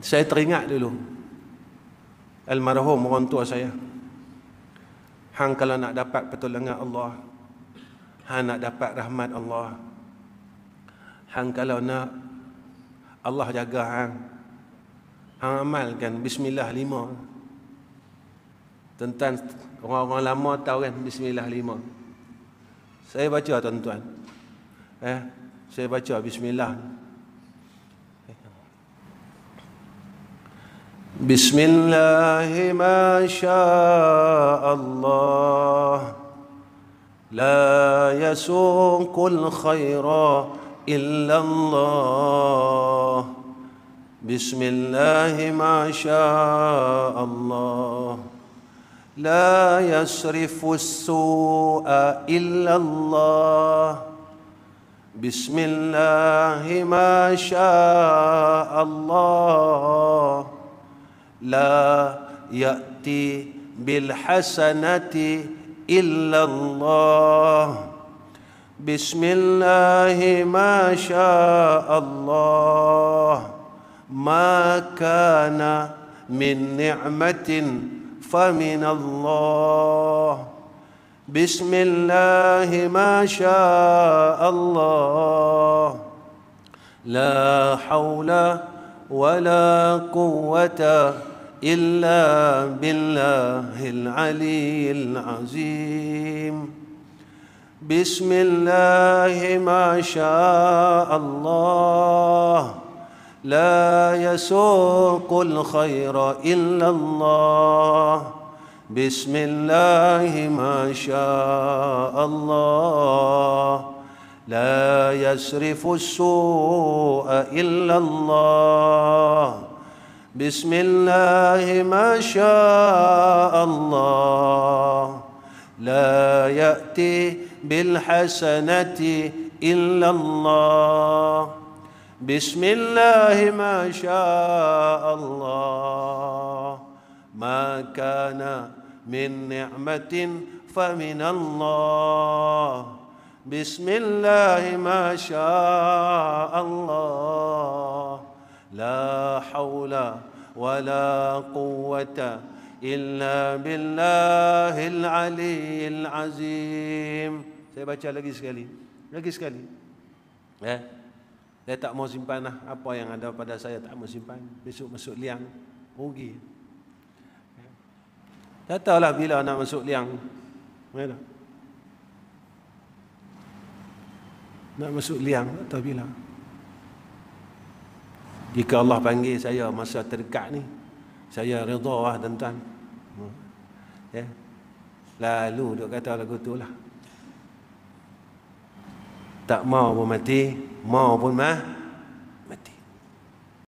Saya teringat dulu almarhum orang tua saya. Hang kalau nak dapat pertolongan Allah, hang nak dapat rahmat Allah, hang kalau nak Allah jaga hang, hang amalkan bismillah 5. Tentang orang-orang lama tahu kan bismillah 5. Saya baca tuan-tuan. Saya baca bismillah. Bismillahi ma sya'allah la yasuqul khaira illallah. Bismillahi ma sya'allah la yasrifus su'a illallah. Bismillahi ma sya'allah la ya'ti bil hasanati illallah. Bismillahi ma sya'allah ma kana min ni'matin famin Allah. Bismillahi ma sya'allah la hawla wa la quwwata إلا بالله العلي العظيم. بسم الله ما شاء الله لا يسوق الخير إلا الله. بسم الله ما شاء الله لا يصرف السوء إلا الله. بسم الله ما شاء الله لا يأتي بالحسنة إلا الله. بسم الله ما شاء الله ما كان من نعمة فمن الله. بسم الله ما شاء الله لا حول ولا قوة إلا بالله العلي العظيم. Saya baca lagi sekali. Saya tak mau simpan lah. Apa yang ada pada saya tak mau simpan. Besok masuk liang, rugi. Tak tahulah bila nak masuk liang. Mana? Nak masuk liang, tak tahu bila. Jika Allah panggil saya masa terdekat ni, saya redha lah tuan-tuan. Ya. Lalu duk kata lagu tu lah. Tak mau pun mati, mau pun